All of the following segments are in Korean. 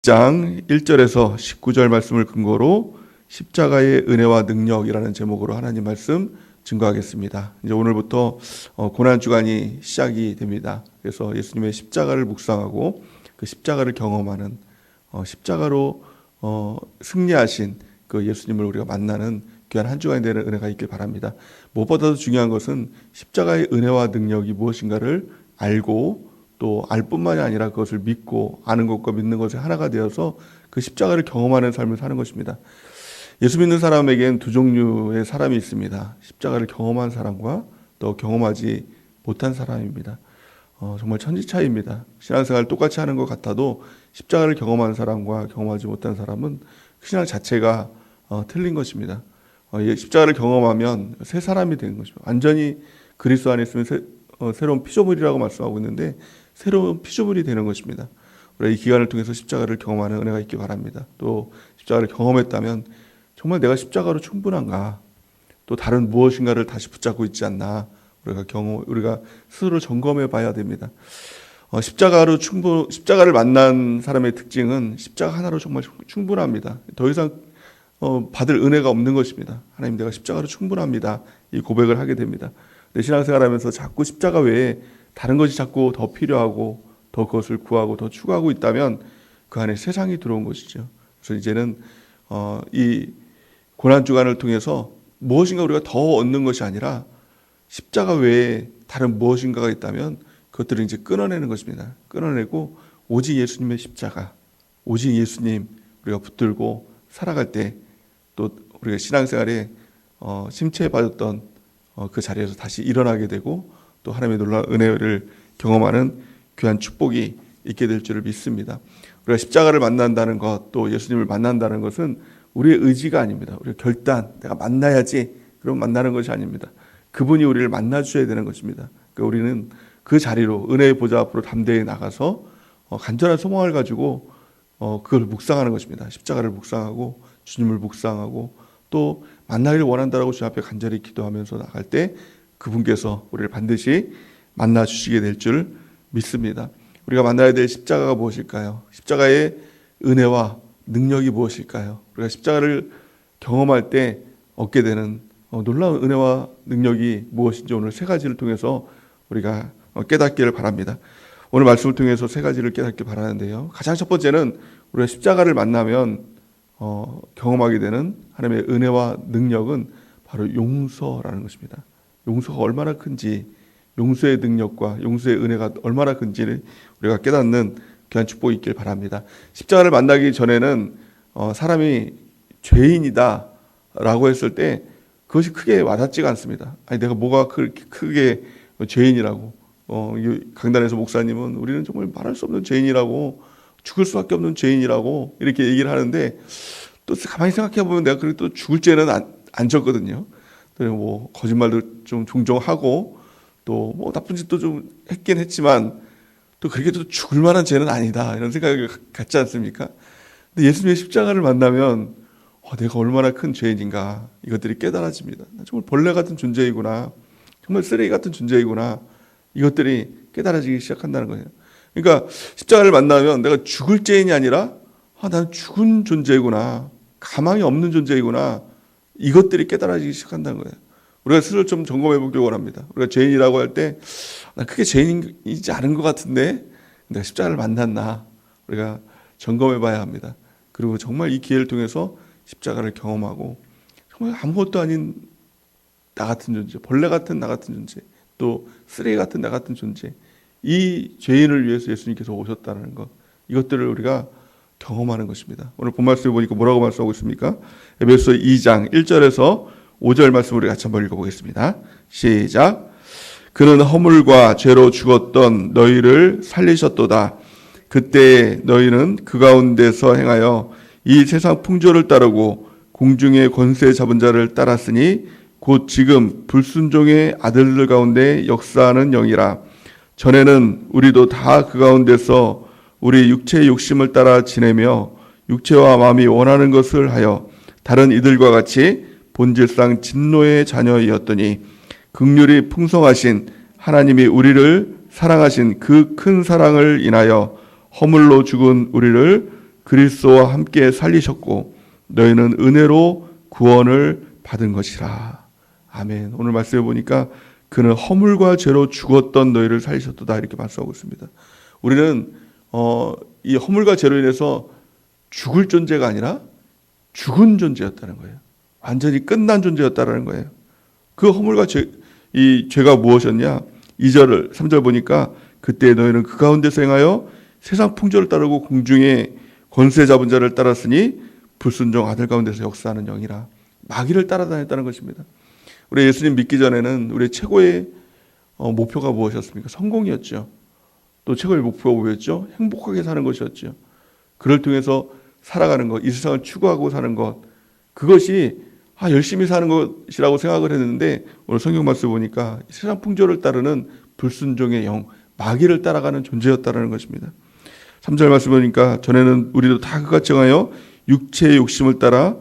장 1절에서 19절 말씀을 근거로 십자가의 은혜와 능력이라는 제목으로 하나님 말씀 증거하겠습니다. 이제 오늘부터 고난 주간이 시작이 됩니다. 그래서 예수님의 십자가를 묵상하고 그 십자가를 경험하는 십자가로 승리하신 그 예수님을 우리가 만나는 귀한 한 주간이 되는 은혜가 있길 바랍니다. 무엇보다도 중요한 것은 십자가의 은혜와 능력이 무엇인가를 알고 또 알 뿐만이 아니라 그것을 믿고 아는 것과 믿는 것이 하나가 되어서 그 십자가를 경험하는 삶을 사는 것입니다. 예수 믿는 사람에게는 두 종류의 사람이 있습니다. 십자가를 경험한 사람과 또 경험하지 못한 사람입니다. 정말 천지차이입니다. 신앙생활을 똑같이 하는 것 같아도 십자가를 경험한 사람과 경험하지 못한 사람은 신앙 자체가 틀린 것입니다. 십자가를 경험하면 새 사람이 되는 것입니다. 완전히 그리스도 안에 있으면 새로운 피조물이라고 말씀하고 있는데 새로운 피조물이 되는 것입니다. 우리가 이 기간을 통해서 십자가를 경험하는 은혜가 있기 바랍니다. 또 십자가를 경험했다면 정말 내가 십자가로 충분한가? 또 다른 무엇인가를 다시 붙잡고 있지 않나? 우리가 스스로 점검해 봐야 됩니다. 십자가를 만난 사람의 특징은 십자가 하나로 정말 충분합니다. 더 이상 받을 은혜가 없는 것입니다. 하나님, 내가 십자가로 충분합니다. 이 고백을 하게 됩니다. 내 신앙생활하면서 자꾸 십자가 외에 다른 것이 자꾸 더 필요하고 더 그것을 구하고 더 추구하고 있다면 그 안에 세상이 들어온 것이죠. 그래서 이제는 이 고난 주간을 통해서 무엇인가 우리가 더 얻는 것이 아니라 십자가 외에 다른 무엇인가가 있다면 그것들을 이제 끊어내는 것입니다. 끊어내고 오직 예수님의 십자가, 오직 예수님 우리가 붙들고 살아갈 때 또 우리가 신앙생활에 심취해받았던 그 자리에서 다시 일어나게 되고 또 하나님의 놀라운 은혜를 경험하는 귀한 축복이 있게 될 줄을 믿습니다. 우리가 십자가를 만난다는 것, 또 예수님을 만난다는 것은 우리의 의지가 아닙니다. 우리의 결단, 내가 만나야지 그럼 만나는 것이 아닙니다. 그분이 우리를 만나주셔야 되는 것입니다. 그러니까 우리는 그 자리로 은혜의 보좌 앞으로 담대히 나가서 간절한 소망을 가지고 그걸 묵상하는 것입니다. 십자가를 묵상하고 주님을 묵상하고 또 만나기를 원한다라고 주님 앞에 간절히 기도하면서 나갈 때 그분께서 우리를 반드시 만나 주시게 될 줄 믿습니다. 우리가 만나야 될 십자가가 무엇일까요? 십자가의 은혜와 능력이 무엇일까요? 우리가 십자가를 경험할 때 얻게 되는 놀라운 은혜와 능력이 무엇인지 오늘 세 가지를 통해서 우리가 깨닫기를 바랍니다. 오늘 말씀을 통해서 세 가지를 깨닫기 바라는데요. 가장 첫 번째는 우리가 십자가를 만나면 경험하게 되는 하나님의 은혜와 능력은 바로 용서라는 것입니다. 용서가 얼마나 큰지, 용서의 능력과 용서의 은혜가 얼마나 큰지를 우리가 깨닫는 귀한 축복이 있길 바랍니다. 십자가를 만나기 전에는 사람이 죄인이다 라고 했을 때 그것이 크게 와닿지가 않습니다. 아니, 내가 뭐가 크게 죄인이라고, 강단에서 목사님은 우리는 정말 말할 수 없는 죄인이라고, 죽을 수밖에 없는 죄인이라고 이렇게 얘기를 하는데 또 가만히 생각해 보면 내가 그래도 또 죽을 죄는 안 졌거든요. 뭐 거짓말도 좀 종종 하고 또 뭐 나쁜 짓도 좀 했긴 했지만 또 그렇게 또 죽을 만한 죄는 아니다 이런 생각이 갖지 않습니까? 근데 예수님의 십자가를 만나면 내가 얼마나 큰 죄인인가 이것들이 깨달아집니다. 정말 벌레 같은 존재이구나, 정말 쓰레기 같은 존재이구나, 이것들이 깨달아지기 시작한다는 거예요. 그러니까 십자가를 만나면 내가 죽을 죄인이 아니라 나는 죽은 존재이구나, 가망이 없는 존재이구나, 이것들이 깨달아지기 시작한다는 거예요. 우리가 스스로 좀 점검해 보길 원합니다. 우리가 죄인이라고 할 때 나 크게 죄인이지 않은 것 같은데 내가 십자가를 만났나, 우리가 점검해 봐야 합니다. 그리고 정말 이 기회를 통해서 십자가를 경험하고 정말 아무것도 아닌 나 같은 존재, 벌레 같은 나 같은 존재, 또 쓰레기 같은 나 같은 존재, 이 죄인을 위해서 예수님께서 오셨다는 것, 이것들을 우리가 경험하는 것입니다. 오늘 본 말씀을 보니까 뭐라고 말씀하고 있습니까? 에베소 2장 1절에서 5절 말씀을 우리 같이 한번 읽어보겠습니다. 시작. 그는 허물과 죄로 죽었던 너희를 살리셨도다. 그때 너희는 그 가운데서 행하여 이 세상 풍조를 따르고 공중의 권세 잡은 자를 따랐으니 곧 지금 불순종의 아들들 가운데 역사하는 영이라. 전에는 우리도 다 그 가운데서 우리 육체의 욕심을 따라 지내며 육체와 마음이 원하는 것을 하여 다른 이들과 같이 본질상 진노의 자녀이었더니 긍휼이 풍성하신 하나님이 우리를 사랑하신 그 큰 사랑을 인하여 허물로 죽은 우리를 그리스도와 함께 살리셨고 너희는 은혜로 구원을 받은 것이라. 아멘. 오늘 말씀해 보니까 그는 허물과 죄로 죽었던 너희를 살리셨도다 이렇게 말씀하고 있습니다. 우리는 이 허물과 죄로 인해서 죽을 존재가 아니라 죽은 존재였다는 거예요. 완전히 끝난 존재였다는 거예요. 그 허물과 이 죄가 무엇이었냐? 2절, 3절 보니까 그때 너희는 그 가운데서 행하여 세상 풍조를 따르고 공중에 권세 잡은 자를 따랐으니 불순종 아들 가운데서 역사하는 영이라. 마귀를 따라다녔다는 것입니다. 우리 예수님 믿기 전에는 우리의 최고의 목표가 무엇이었습니까? 성공이었죠. 또 최고의 목표가 뭐였죠? 행복하게 사는 것이었죠. 그를 통해서 살아가는 것, 이 세상을 추구하고 사는 것, 그것이 열심히 사는 것이라고 생각을 했는데 오늘 성경 말씀 보니까 세상 풍조를 따르는 불순종의 영, 마귀를 따라가는 존재였다는 것입니다. 3절 말씀 보니까 전에는 우리도 다 그같이 행하여 육체의 욕심을 따라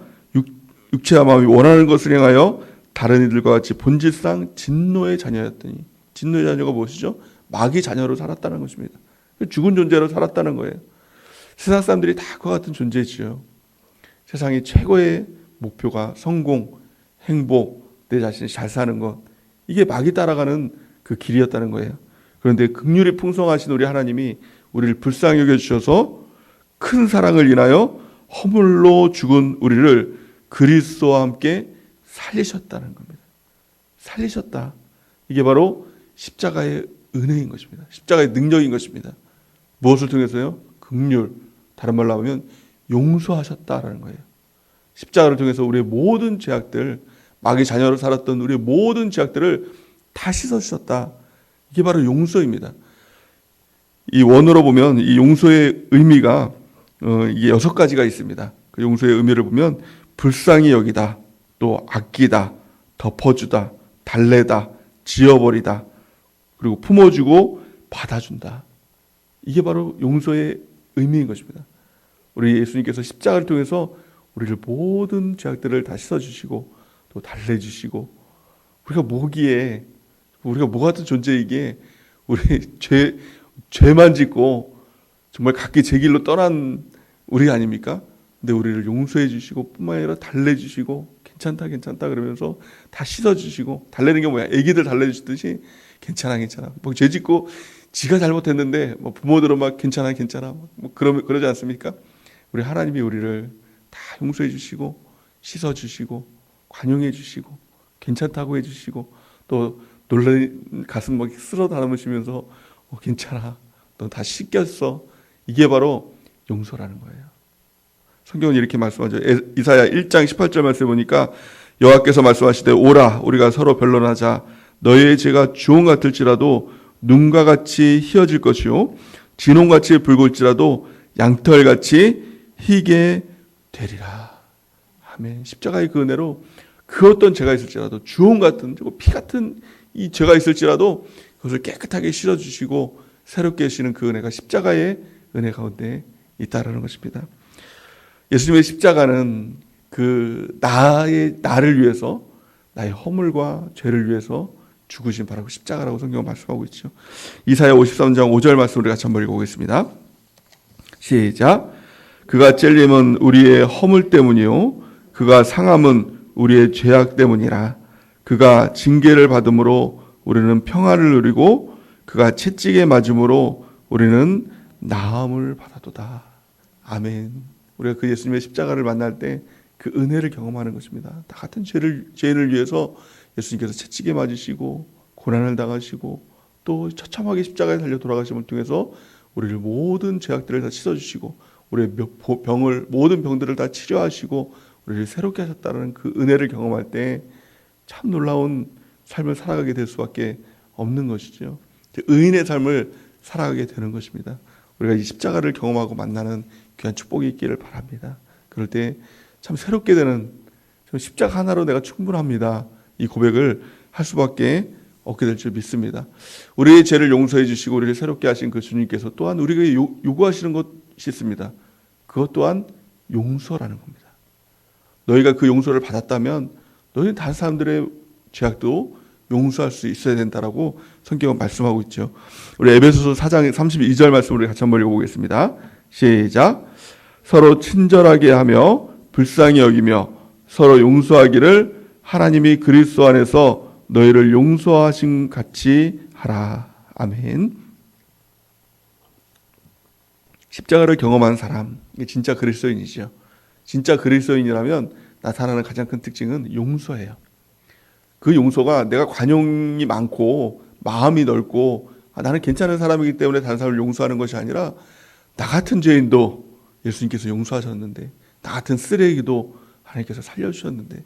육체와 마음이 원하는 것을 행하여 다른 이들과 같이 본질상 진노의 자녀였더니, 진노의 자녀가 무엇이죠? 마귀 자녀로 살았다는 것입니다. 죽은 존재로 살았다는 거예요. 세상 사람들이 다 그와 같은 존재지요. 세상의 최고의 목표가 성공, 행복, 내 자신이 잘 사는 것, 이게 마귀 따라가는 그 길이었다는 거예요. 그런데 긍휼이 풍성하신 우리 하나님이 우리를 불쌍히 여겨주셔서 큰 사랑을 인하여 허물로 죽은 우리를 그리스도와 함께 살리셨다는 겁니다. 살리셨다. 이게 바로 십자가의 은혜인 것입니다. 십자가의 능력인 것입니다. 무엇을 통해서요? 긍휼, 다른 말로 하면 용서하셨다라는 거예요. 십자가를 통해서 우리의 모든 죄악들, 마귀 자녀로 살았던 우리의 모든 죄악들을 다 씻어주셨다. 이게 바로 용서입니다. 이 원어로 보면 이 용서의 의미가 이게 6가지가 있습니다. 그 용서의 의미를 보면 불쌍히 여기다, 또 아끼다, 덮어주다, 달래다, 지어버리다, 그리고 품어주고 받아준다. 이게 바로 용서의 의미인 것입니다. 우리 예수님께서 십자가를 통해서 우리를 모든 죄악들을 다 씻어주시고 또 달래주시고, 우리가 뭐기에, 우리가 뭐 같은 존재이기에 우리 죄만 짓고 정말 각기 제 길로 떠난 우리 아닙니까? 근데 우리를 용서해 주시고 뿐만 아니라 달래주시고 괜찮다 그러면서 다 씻어주시고, 달래는 게 뭐야? 애기들 달래주시듯이 괜찮아 뭐 죄 짓고 지가 잘못했는데 뭐 부모들은 막 괜찮아 뭐 그러지 않습니까? 우리 하나님이 우리를 다 용서해 주시고 씻어주시고 관용해 주시고 괜찮다고 해주시고, 또 놀란 가슴 막 쓸어 담으시면서 괜찮아, 너 다 씻겼어. 이게 바로 용서라는 거예요. 성경은 이렇게 말씀하죠. 이사야 1장 18절 말씀해 보니까 여호와께서 말씀하시되 오라 우리가 서로 변론하자. 너희의 죄가 주홍 같을지라도 눈과 같이 희어질 것이요 진홍같이 붉을지라도 양털같이 희게 되리라. 아멘. 십자가의 그 은혜로 그 어떤 죄가 있을지라도, 주홍 같은 피 같은 이 죄가 있을지라도 그것을 깨끗하게 씻어주시고 새롭게 하시는 그 은혜가 십자가의 은혜 가운데 있다라는 것입니다. 예수님의 십자가는 그 나를 위해서, 나의 허물과 죄를 위해서 죽으신 바로 그 십자가라고 성경은 말씀하고 있죠. 이사야 53장 5절 말씀 우리 같이 한번 읽어보겠습니다. 시작. 그가 찔림은 우리의 허물 때문이요 그가 상함은 우리의 죄악 때문이라. 그가 징계를 받음으로 우리는 평화를 누리고 그가 채찍에 맞음으로 우리는 나음을 받았도다. 아멘. 우리가 그 예수님의 십자가를 만날 때 그 은혜를 경험하는 것입니다. 다 같은 죄를 위해서 예수님께서 채찍에 맞으시고 고난을 당하시고 또 처참하게 십자가에 달려 돌아가심을 통해서 우리를 모든 죄악들을 다 씻어주시고 우리의 모든 병들을 다 치료하시고 우리를 새롭게 하셨다는 그 은혜를 경험할 때 참 놀라운 삶을 살아가게 될 수밖에 없는 것이죠. 의인의 삶을 살아가게 되는 것입니다. 우리가 이 십자가를 경험하고 만나는 귀한 축복이 있기를 바랍니다. 그럴 때 참 새롭게 되는, 십자가 하나로 내가 충분합니다, 이 고백을 할 수밖에 얻게 될 줄 믿습니다. 우리의 죄를 용서해 주시고 우리를 새롭게 하신 그 주님께서 또한 우리에게 요구하시는 것이 있습니다. 그것 또한 용서라는 겁니다. 너희가 그 용서를 받았다면 너희는 다른 사람들의 죄악도 용서할 수 있어야 된다라고 성경은 말씀하고 있죠. 우리 에베소서 4장 32절 말씀을 같이 한번 읽어보겠습니다. 시작. 서로 친절하게 하며 불쌍히 여기며 서로 용서하기를 하나님이 그리스도 안에서 너희를 용서하신 같이 하라. 아멘. 십자가를 경험한 사람, 이게 진짜 그리스도인이죠. 진짜 그리스도인이라면 나타나는 가장 큰 특징은 용서예요. 그 용서가 내가 관용이 많고 마음이 넓고 나는 괜찮은 사람이기 때문에 다른 사람을 용서하는 것이 아니라 나 같은 죄인도 예수님께서 용서하셨는데, 나 같은 쓰레기도 하나님께서 살려주셨는데,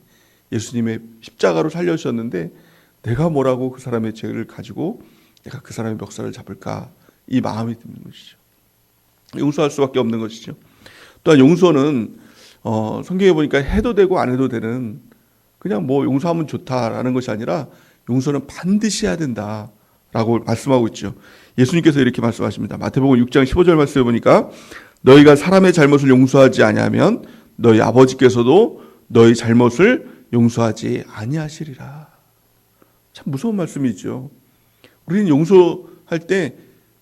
예수님의 십자가로 살려주셨는데 내가 뭐라고 그 사람의 죄를 가지고 내가 그 사람의 멱살을 잡을까, 이 마음이 드는 것이죠. 용서할 수밖에 없는 것이죠. 또한 용서는 성경에 보니까 해도 되고 안 해도 되는, 그냥 뭐 용서하면 좋다라는 것이 아니라 용서는 반드시 해야 된다라고 말씀하고 있죠. 예수님께서 이렇게 말씀하십니다. 마태복음 6장 15절 말씀해 보니까 너희가 사람의 잘못을 용서하지 아니하면 너희 아버지께서도 너희 잘못을 용서하지 아니하시리라. 참 무서운 말씀이죠. 우리는 용서할 때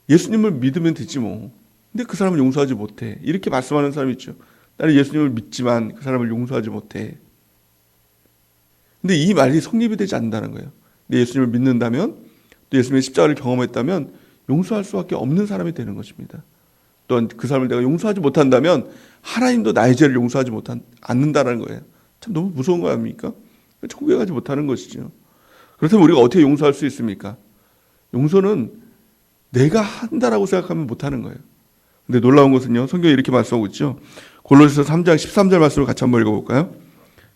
예수님을 믿으면 되지 뭐. 근데 그 사람을 용서하지 못해. 이렇게 말씀하는 사람이 있죠. 나는 예수님을 믿지만 그 사람을 용서하지 못해. 근데 이 말이 성립이 되지 않는다는 거예요. 근데 예수님을 믿는다면, 또 예수님의 십자가를 경험했다면 용서할 수밖에 없는 사람이 되는 것입니다. 또한 그 사람을 내가 용서하지 못한다면 하나님도 나의 죄를 용서하지 않는다는 거예요. 참 너무 무서운 거 아닙니까? 천국에 가지 못하는 것이죠. 그렇다면 우리가 어떻게 용서할 수 있습니까? 용서는 내가 한다라고 생각하면 못하는 거예요. 근데 놀라운 것은요, 성경이 이렇게 말씀하고 있죠. 골로새서 3장 13절 말씀을 같이 한번 읽어볼까요?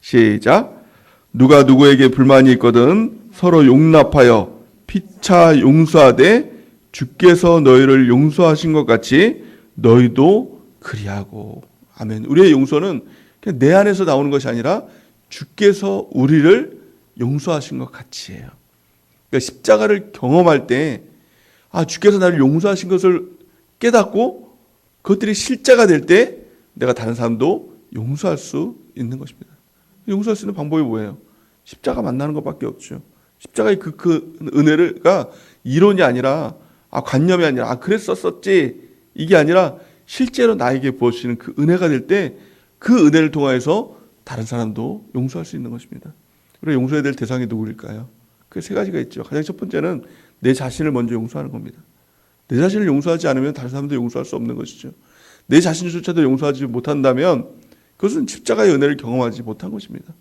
시작. 누가 누구에게 불만이 있거든 서로 용납하여 피차 용서하되 주께서 너희를 용서하신 것 같이 너희도 그리하고. 아멘. 우리의 용서는 그냥 내 안에서 나오는 것이 아니라 주께서 우리를 용서하신 것 같이 해요. 그러니까 십자가를 경험할 때 주께서 나를 용서하신 것을 깨닫고 그것들이 실제가 될 때 내가 다른 사람도 용서할 수 있는 것입니다. 용서할 수 있는 방법이 뭐예요? 십자가 만나는 것밖에 없죠. 십자가의 그 은혜가 이론이 아니라 관념이 아니라 그랬었지 이게 아니라 실제로 나에게 부어주시는 그 은혜가 될 때 그 은혜를 통하여서 다른 사람도 용서할 수 있는 것입니다. 우리가 용서해야 될 대상이 누구일까요? 그 세 가지가 있죠. 가장 첫 번째는 내 자신을 먼저 용서하는 겁니다. 내 자신을 용서하지 않으면 다른 사람도 용서할 수 없는 것이죠. 내 자신조차도 용서하지 못한다면 그것은 십자가의 은혜를 경험하지 못한 것입니다.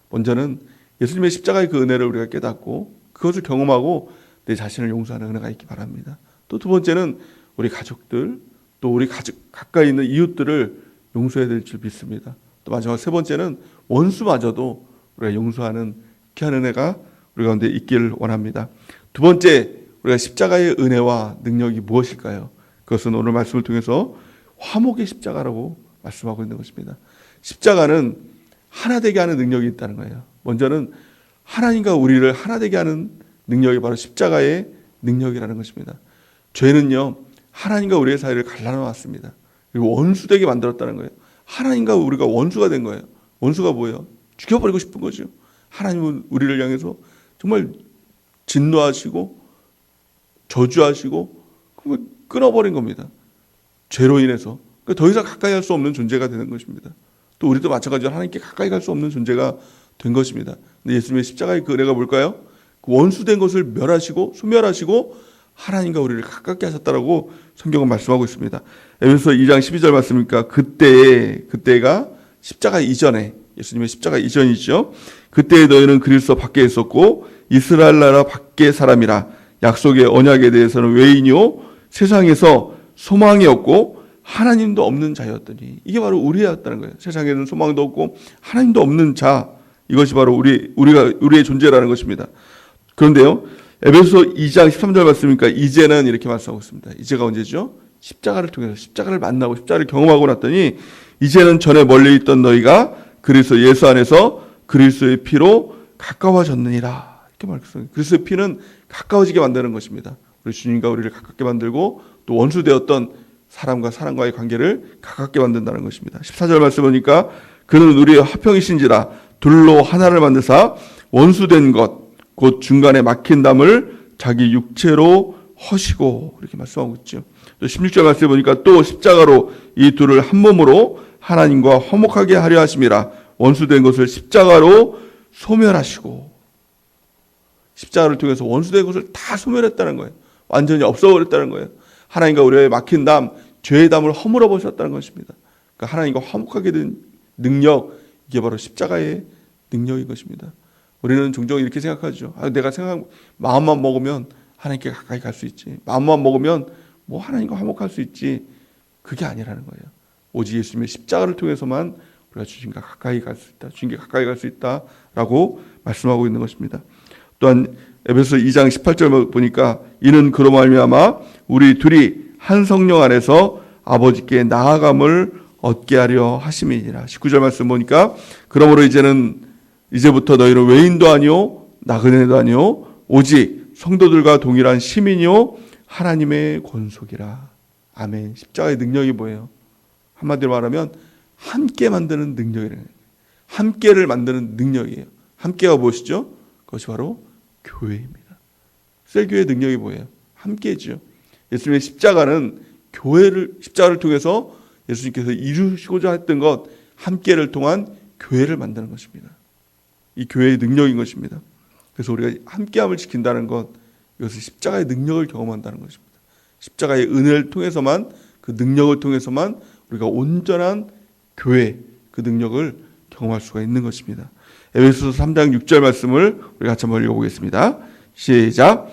먼저는 예수님의 십자가의 그 은혜를 우리가 깨닫고 그것을 경험하고 내 자신을 용서하는 은혜가 있기 바랍니다. 또 두 번째는 우리 가족들, 또 우리 가까이 있는 이웃들을 용서해야 될 줄 믿습니다. 또 마지막 세 번째는 원수마저도 우리가 용서하는 귀한 은혜가 우리 가운데 있기를 원합니다. 두 번째, 우리가 십자가의 은혜와 능력이 무엇일까요? 그것은 오늘 말씀을 통해서 화목의 십자가라고 말씀하고 있는 것입니다. 십자가는 하나 되게 하는 능력이 있다는 거예요. 먼저는 하나님과 우리를 하나 되게 하는 능력이 바로 십자가의 능력이라는 것입니다. 죄는요, 하나님과 우리의 사이를 갈라놓았습니다. 그리고 원수되게 만들었다는 거예요. 하나님과 우리가 원수가 된 거예요. 원수가 뭐예요? 죽여버리고 싶은 거죠. 하나님은 우리를 향해서 정말 진노하시고 저주하시고 끊어버린 겁니다. 죄로 인해서. 그러니까 더 이상 가까이 할 수 없는 존재가 되는 것입니다. 또 우리도 마찬가지로 하나님께 가까이 갈 수 없는 존재가 된 것입니다. 근데 예수님의 십자가의 그 은혜가 뭘까요? 그 원수된 것을 멸하시고 소멸하시고 하나님과 우리를 가깝게 하셨다라고 성경은 말씀하고 있습니다. 에베소서 2장 12절 말씀이니까 그때가 십자가 이전에, 예수님의 십자가 이전이죠. 그때에 너희는 그리스도 밖에 있었고 이스라엘 나라 밖의 사람이라. 약속의 언약에 대해서는 외인이요 세상에서 소망이 없고 하나님도 없는 자였더니. 이게 바로 우리였다는 거예요. 세상에는 소망도 없고 하나님도 없는 자, 이것이 바로 우리의 존재라는 것입니다. 그런데요, 에베소 2장 13절 말씀이니까 이제는 이렇게 말씀하고 있습니다. 이제가 언제죠? 십자가를 통해서 십자가를 만나고 십자가를 경험하고 났더니 이제는 전에 멀리 있던 너희가 그리스도 예수 안에서 그리스도의 피로 가까워졌느니라. 이렇게 말했어요. 그리스도의 피는 가까워지게 만드는 것입니다. 우리 주님과 우리를 가깝게 만들고 또 원수되었던 사람과의 관계를 가깝게 만든다는 것입니다. 14절 말씀 보니까 그는 우리의 화평이신지라 둘로 하나를 만드사 원수된 것 곧 중간에 막힌 담을 자기 육체로 허시고 이렇게 말씀하고 있죠. 또 16절 말씀해 보니까 또 십자가로 이 둘을 한 몸으로 하나님과 화목하게 하려 하심이라. 원수된 것을 십자가로 소멸하시고. 십자가를 통해서 원수된 것을 다 소멸했다는 거예요. 완전히 없어버렸다는 거예요. 하나님과 우리의 막힌 담, 죄의 담을 허물어 보셨다는 것입니다. 그러니까 하나님과 화목하게 된 능력, 이게 바로 십자가의 능력인 것입니다. 우리는 종종 이렇게 생각하죠. 내가 마음만 먹으면 하나님께 가까이 갈 수 있지. 마음만 먹으면 뭐 하나님과 화목할 수 있지. 그게 아니라는 거예요. 오직 예수님의 십자가를 통해서만 우리가 주님과 가까이 갈 수 있다. 주님께 가까이 갈 수 있다라고 말씀하고 있는 것입니다. 또한 에베소 2장 18절 보니까 이는 그로 말미암아 우리 둘이 한 성령 안에서 아버지께 나아감을 얻게 하려 하심이니라. 19절 말씀 보니까 그러므로 이제부터 너희는 외인도 아니요 나그네도 아니요 오직 성도들과 동일한 시민이요 하나님의 권속이라. 아멘. 십자가의 능력이 뭐예요? 한마디로 말하면 함께 만드는 능력이래요. 함께를 만드는 능력이에요. 함께가 무엇이죠? 그것이 바로 교회입니다. 셀교의 능력이 뭐예요? 함께죠. 예수님의 십자가는 십자가를 통해서 예수님께서 이루시고자 했던 것, 함께를 통한 교회를 만드는 것입니다. 이 교회의 능력인 것입니다. 그래서 우리가 함께함을 지킨다는 것, 이것은 십자가의 능력을 경험한다는 것입니다. 십자가의 은혜를 통해서만, 그 능력을 통해서만 우리가 온전한 교회, 그 능력을 경험할 수가 있는 것입니다. 에베소서 3장 6절 말씀을 우리 같이 한번 읽어보겠습니다. 시작.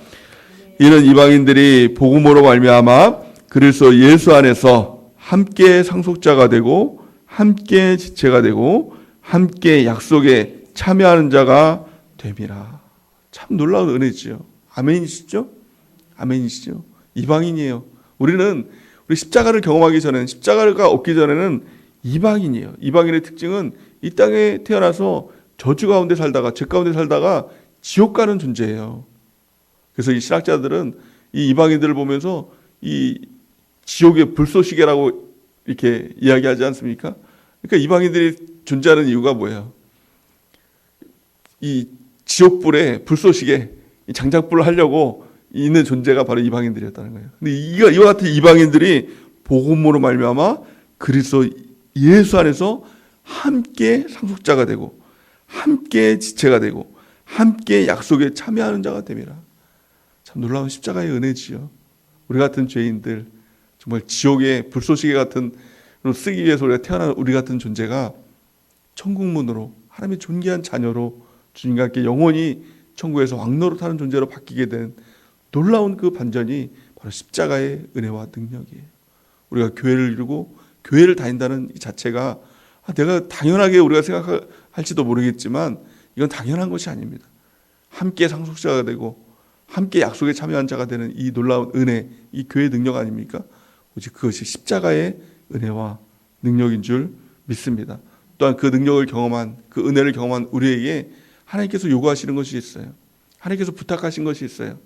이는 이방인들이 복음으로 말미암아 그리스도 예수 안에서 함께 상속자가 되고 함께 지체가 되고 함께 약속에 참여하는 자가 됨이라. 참 놀라운 은혜지요. 아멘이시죠? 아멘이시죠? 이방인이에요. 우리 십자가를 경험하기 전에는, 십자가가 없기 전에는 이방인이에요. 이방인의 특징은 이 땅에 태어나서 저주 가운데 살다가, 죄 가운데 살다가 지옥 가는 존재예요. 그래서 이 신학자들은 이 이방인들을 보면서 이 지옥의 불쏘시개라고 이렇게 이야기하지 않습니까? 그러니까 이방인들이 존재하는 이유가 뭐예요? 이 지옥불에 불쏘시개, 장작불을 하려고 있는 존재가 바로 이방인들이었다는 거예요. 근데 이와 같은 이방인들이 복음으로 말미암아 그리스도 예수 안에서 함께 상속자가 되고 함께 지체가 되고 함께 약속에 참여하는 자가 됨이라. 참 놀라운 십자가의 은혜지요. 우리 같은 죄인들, 정말 지옥의 불쏘시개 같은 쓰기 위해서 우리가 태어난 우리 같은 존재가 천국문으로, 하나님의 존귀한 자녀로 주님과 함께 영원히 천국에서 왕노릇하는 존재로 바뀌게 된 놀라운 그 반전이 바로 십자가의 은혜와 능력이에요. 우리가 교회를 이루고 교회를 다닌다는 이 자체가 내가 당연하게 우리가 생각할지도 모르겠지만 이건 당연한 것이 아닙니다. 함께 상속자가 되고 함께 약속에 참여한 자가 되는 이 놀라운 은혜, 이 교회의 능력 아닙니까? 오직 그것이 십자가의 은혜와 능력인 줄 믿습니다. 또한 그 능력을 경험한, 그 은혜를 경험한 우리에게 하나님께서 요구하시는 것이 있어요. 하나님께서 부탁하신 것이 있어요.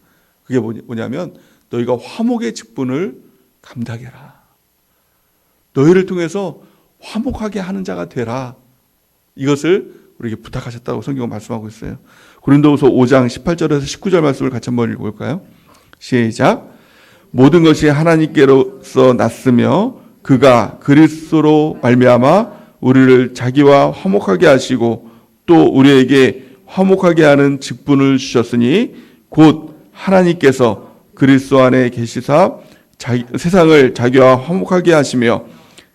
그게 뭐냐면 너희가 화목의 직분을 감당해라. 너희를 통해서 화목하게 하는 자가 되라. 이것을 우리에게 부탁하셨다고 성경은 말씀하고 있어요. 고린도후서 5장 18절에서 19절 말씀을 같이 한번 읽어볼까요? 시작. 모든 것이 하나님께로서 났으며 그가 그리스도로 말미암아 우리를 자기와 화목하게 하시고 또 우리에게 화목하게 하는 직분을 주셨으니 곧 하나님께서 그리스도 안에 계시사 세상을 자기와 화목하게 하시며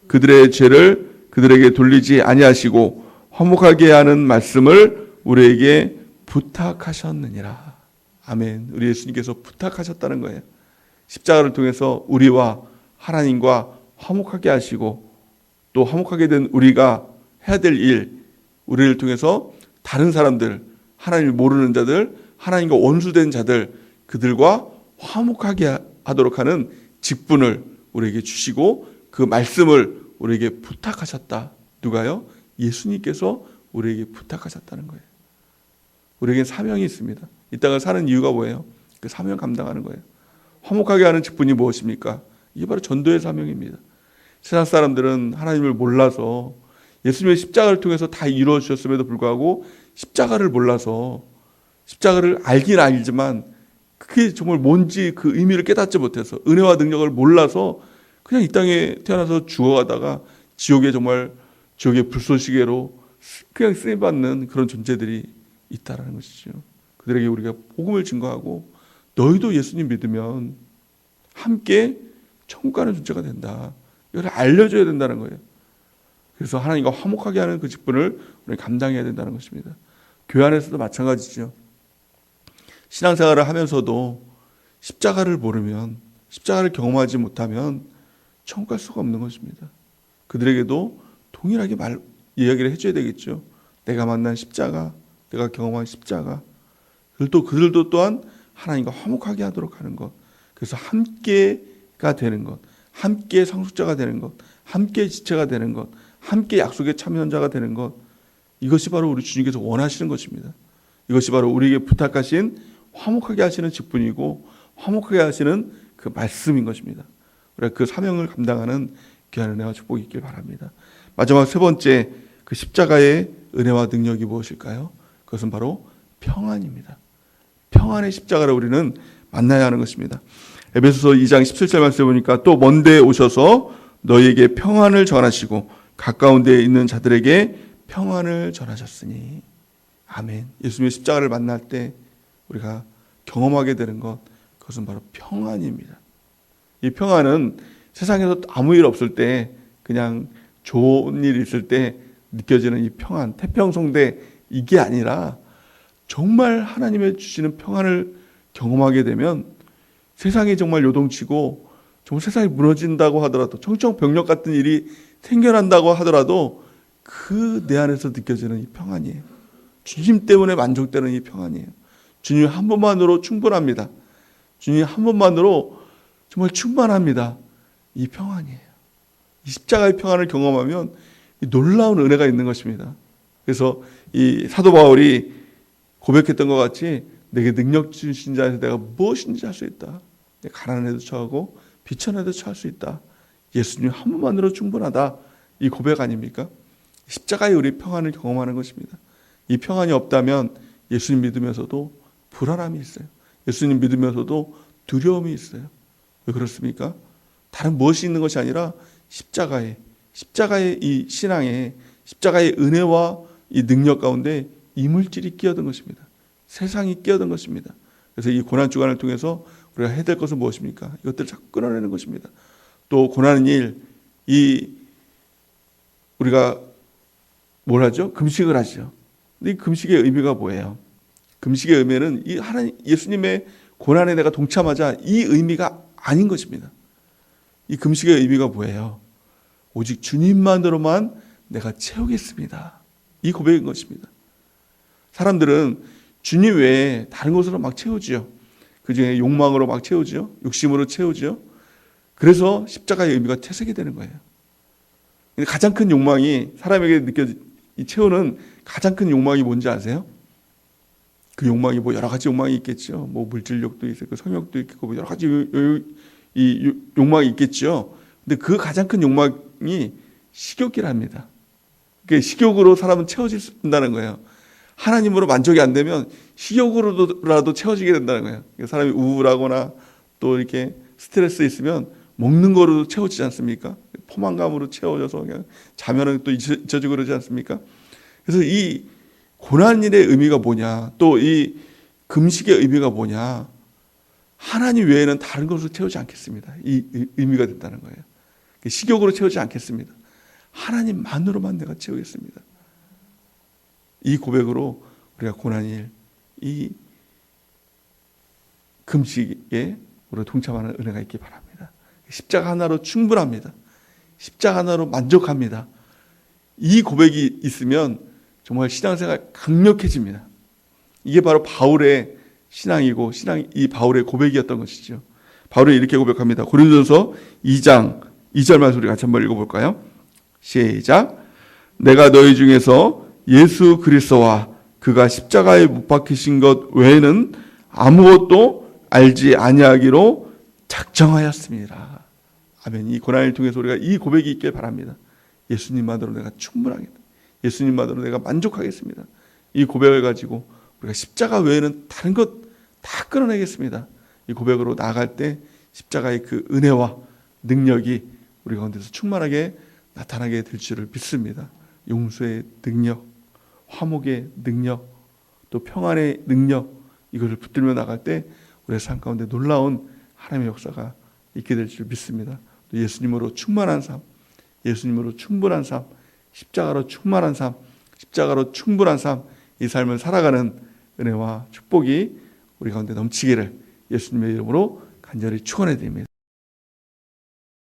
그들의 죄를 그들에게 돌리지 아니하시고 화목하게 하는 말씀을 우리에게 부탁하셨느니라. 아멘. 우리 예수님께서 부탁하셨다는 거예요. 십자가를 통해서 우리와 하나님과 화목하게 하시고 또 화목하게 된 우리가 해야 될 일, 우리를 통해서 다른 사람들, 하나님을 모르는 자들, 하나님과 원수된 자들, 그들과 화목하게 하도록 하는 직분을 우리에게 주시고 그 말씀을 우리에게 부탁하셨다. 누가요? 예수님께서 우리에게 부탁하셨다는 거예요. 우리에게 사명이 있습니다. 이 땅을 사는 이유가 뭐예요? 그 사명 감당하는 거예요. 화목하게 하는 직분이 무엇입니까? 이게 바로 전도의 사명입니다. 세상 사람들은 하나님을 몰라서 예수님의 십자가를 통해서 다 이루어 주셨음에도 불구하고 십자가를 몰라서 십자가를 알긴 알지만 그게 정말 뭔지 그 의미를 깨닫지 못해서 은혜와 능력을 몰라서 그냥 이 땅에 태어나서 죽어가다가 지옥에 정말 지옥의 불쏘시개로 그냥 쓰임받는 그런 존재들이 있다라는 것이죠. 그들에게 우리가 복음을 증거하고 너희도 예수님 믿으면 함께 천국 가는 존재가 된다. 이걸 알려줘야 된다는 거예요. 그래서 하나님과 화목하게 하는 그 직분을 우리 감당해야 된다는 것입니다. 교회 안에서도 마찬가지죠. 신앙생활을 하면서도 십자가를 모르면, 십자가를 경험하지 못하면 천국 갈 수가 없는 것입니다. 그들에게도 동일하게 이야기를 해줘야 되겠죠. 내가 만난 십자가, 내가 경험한 십자가. 그들도 또한 하나님과 화목하게 하도록 하는 것. 그래서 함께가 되는 것, 함께 상속자가 되는 것, 함께 지체가 되는 것, 함께 약속의 참여자가 되는 것. 이것이 바로 우리 주님께서 원하시는 것입니다. 이것이 바로 우리에게 부탁하신 화목하게 하시는 직분이고 화목하게 하시는 그 말씀인 것입니다. 우리가 그 사명을 감당하는 귀한 은혜와 축복이 있길 바랍니다. 마지막 세 번째, 그 십자가의 은혜와 능력이 무엇일까요? 그것은 바로 평안입니다. 평안의 십자가를 우리는 만나야 하는 것입니다. 에베소서 2장 17절 말씀에 보니까 또 먼데 오셔서 너희에게 평안을 전하시고 가까운 데에 있는 자들에게 평안을 전하셨으니. 아멘. 예수님의 십자가를 만날 때 우리가 경험하게 되는 것, 그것은 바로 평안입니다. 이 평안은 세상에서 아무 일 없을 때, 그냥 좋은 일 있을 때 느껴지는 이 평안, 태평성대, 이게 아니라 정말 하나님의 주시는 평안을 경험하게 되면 세상이 정말 요동치고 정말 세상이 무너진다고 하더라도, 청천벽력 같은 일이 생겨난다고 하더라도 그 내 안에서 느껴지는 이 평안이에요. 주님 때문에 만족되는 이 평안이에요. 주님 한 분만으로 충분합니다. 주님 한 분만으로 정말 충만합니다. 이 평안이에요. 이 십자가의 평안을 경험하면 놀라운 은혜가 있는 것입니다. 그래서 이 사도 바울이 고백했던 것 같이 내게 능력 주신 자에서 내가 무엇인지 할 수 있다. 가난해도 처하고 비천해도 처할 수 있다. 예수님 한 분만으로 충분하다. 이 고백 아닙니까? 십자가의 우리 평안을 경험하는 것입니다. 이 평안이 없다면 예수님 믿으면서도 불안함이 있어요. 예수님 믿으면서도 두려움이 있어요. 왜 그렇습니까? 다른 무엇이 있는 것이 아니라 십자가의 이 신앙에, 십자가의 은혜와 이 능력 가운데 이물질이 끼어든 것입니다. 세상이 끼어든 것입니다. 그래서 이 고난 주간을 통해서 우리가 해야 될 것은 무엇입니까? 이것들을 자꾸 끊어내는 것입니다. 또 고난은 우리가 뭘 하죠? 금식을 하죠. 근데 이 금식의 의미가 뭐예요? 금식의 의미는 이 하나님, 예수님의 고난에 내가 동참하자, 이 의미가 아닌 것입니다. 이 금식의 의미가 뭐예요? 오직 주님만으로만 내가 채우겠습니다. 이 고백인 것입니다. 사람들은 주님 외에 다른 것으로 막 채우지요. 그 중에 욕망으로 막 채우지요. 욕심으로 채우지요. 그래서 십자가의 의미가 퇴색이 되는 거예요. 가장 큰 욕망이, 사람에게 채우는 가장 큰 욕망이 뭔지 아세요? 그 욕망이 여러 가지 욕망이 있겠죠. 물질욕도 있고 성욕도 있고 여러 가지 이 욕망이 있겠죠. 근데 그 가장 큰 욕망이 식욕이랍니다. 그러니까 식욕으로 사람은 채워진다는 거예요. 하나님으로 만족이 안 되면 식욕으로라도 채워지게 된다는 거예요. 그러니까 사람이 우울하거나 또 이렇게 스트레스 있으면 먹는 거로 채워지지 않습니까? 포만감으로 채워져서 그냥 자면은 또 잊혀지고 그러지 않습니까? 그래서 이 고난일의 의미가 뭐냐, 또 이 금식의 의미가 뭐냐, 하나님 외에는 다른 것으로 채우지 않겠습니다. 이 의미가 된다는 거예요. 식욕으로 채우지 않겠습니다. 하나님만으로만 내가 채우겠습니다. 이 고백으로 우리가 고난일, 이 금식에 우리가 동참하는 은혜가 있기 바랍니다. 십자가 하나로 충분합니다. 십자가 하나로 만족합니다. 이 고백이 있으면 정말 신앙생활 강력해집니다. 이게 바로 바울의 신앙이고 이 바울의 고백이었던 것이죠. 바울이 이렇게 고백합니다. 고린도전서 2장 2절 말씀 우리 같이 한번 읽어볼까요? 시작. 내가 너희 중에서 예수 그리스도와 그가 십자가에 못 박히신 것 외에는 아무것도 알지 아니하기로 작정하였습니다. 아멘. 이 고난을 통해서 우리가 이 고백이 있길 바랍니다. 예수님만으로 내가 충분하겠다. 예수님만으로 내가 만족하겠습니다. 이 고백을 가지고 우리가 십자가 외에는 다른 것 다 끊어내겠습니다. 이 고백으로 나아갈 때 십자가의 그 은혜와 능력이 우리 가운데서 충만하게 나타나게 될 줄을 믿습니다. 용서의 능력, 화목의 능력, 또 평안의 능력, 이것을 붙들며 나갈 때 우리의 삶 가운데 놀라운 하나님의 역사가 있게 될 줄 믿습니다. 또 예수님으로 충만한 삶, 예수님으로 충분한 삶, 십자가로 충만한 삶, 십자가로 충분한 삶, 이 삶을 살아가는 은혜와 축복이 우리 가운데 넘치기를 예수님의 이름으로 간절히 축원해 드립니다.